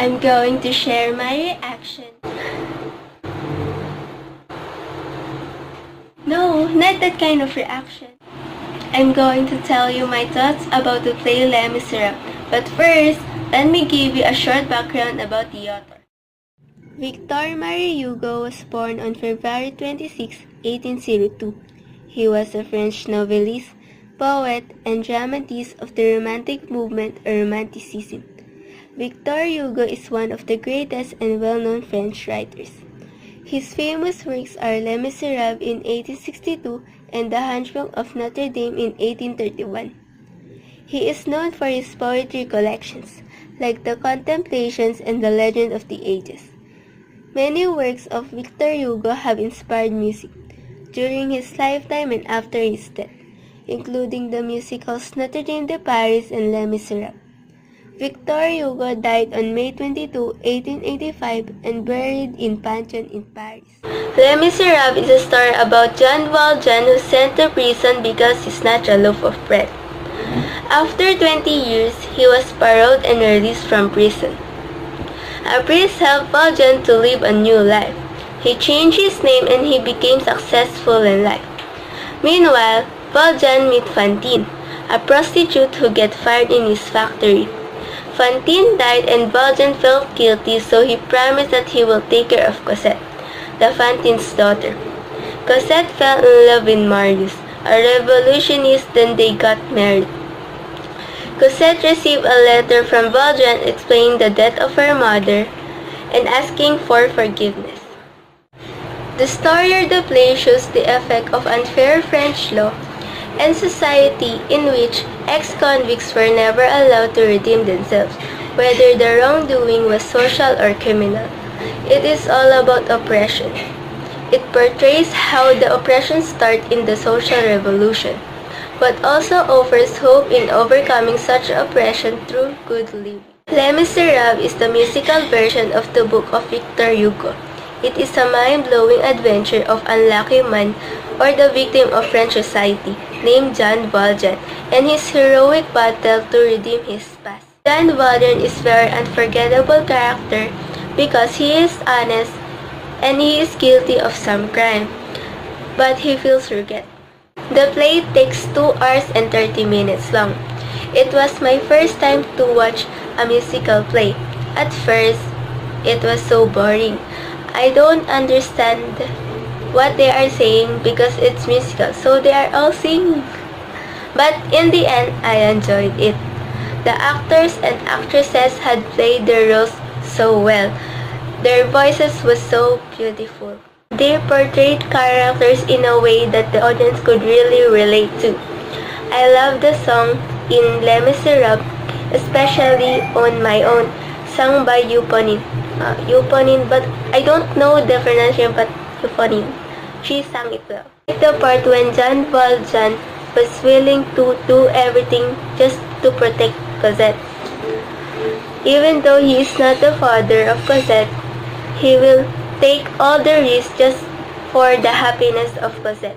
I'm going to share my reaction. No, not that kind of reaction. I'm going to tell you my thoughts about the play Les Miserables. But first, let me give you a short background about the author. Victor Marie Hugo was born on February 26, 1802. He was a French novelist, poet, and dramatist of the Romantic movement or Romanticism. Victor Hugo is one of the greatest and well-known French writers. His famous works are Les Miserables in 1862 and The Hunchback of Notre Dame in 1831. He is known for his poetry collections, like The Contemplations and The Legend of the Ages. Many works of Victor Hugo have inspired music during his lifetime and after his death, including the musicals Notre Dame de Paris and Les Miserables. Victor Hugo died on May 22, 1885 and buried in Pantheon in Paris. Les Miserables is a story about Jean Valjean who sent to prison because he snatched a loaf of bread. After 20 years, he was paroled and released from prison. A priest helped Valjean to live a new life. He changed his name and he became successful in life. Meanwhile, Valjean met Fantine, a prostitute who got fired in his factory. Fantine died and Valjean felt guilty, so he promised that he will take care of Cosette, the Fantine's daughter. Cosette fell in love with Marius, a revolutionist, then they got married. Cosette received a letter from Valjean explaining the death of her mother and asking for forgiveness. The story or the play shows the effect of unfair French law and society in which ex-convicts were never allowed to redeem themselves, whether the wrongdoing was social or criminal. It is all about oppression. It portrays how the oppression started in the social revolution, but also offers hope in overcoming such oppression through good living. Les Miserables is the musical version of the book of Victor Hugo. It is a mind-blowing adventure of unlucky man or the victim of French society named Jean Valjean and his heroic battle to redeem his past. Jean Valjean is a very unforgettable character because he is honest and he is guilty of some crime, but he feels regret. The play takes 2 hours and 30 minutes long. It was my first time to watch a musical play. At first, it was so boring. I don't understand what they are saying because it's musical, so they are all singing. But in the end, I enjoyed it. The actors and actresses had played their roles so well. Their voices were so beautiful. They portrayed characters in a way that the audience could really relate to. I love the song in Les Miserables, especially On My Own, sung by Yuponin. But I don't know the pronunciation, but Yuponin. She sang it well. I like the part when Jean Valjean was willing to do everything just to protect Cosette. Even though he is not the father of Cosette, he will take all the risks just for the happiness of Cosette.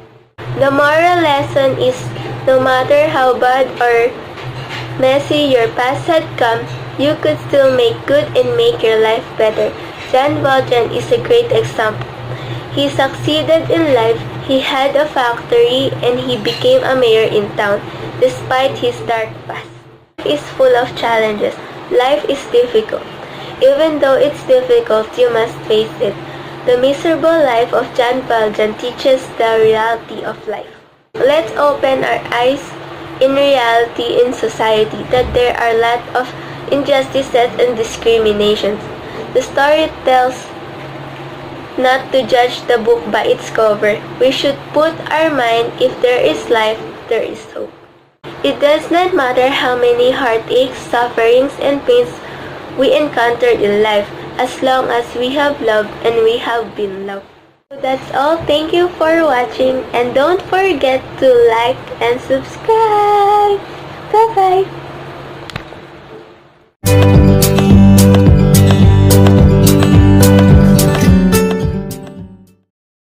The moral lesson is no matter how bad or messy your past had come, you could still make good and make your life better. Jean Valjean is a great example. He succeeded in life, he had a factory, and he became a mayor in town, despite his dark past. Life is full of challenges. Life is difficult. Even though it's difficult, you must face it. The miserable life of Jean Valjean teaches the reality of life. Let's open our eyes in reality in society that there are a lot of injustices and discriminations. The story tells not to judge the book by its cover. We should put our mind, if there is life, there is hope. It does not matter how many heartaches, sufferings, and pains we encountered in life, as long as we have loved and we have been loved. So that's all. Thank you for watching and don't forget to like and subscribe. Bye bye.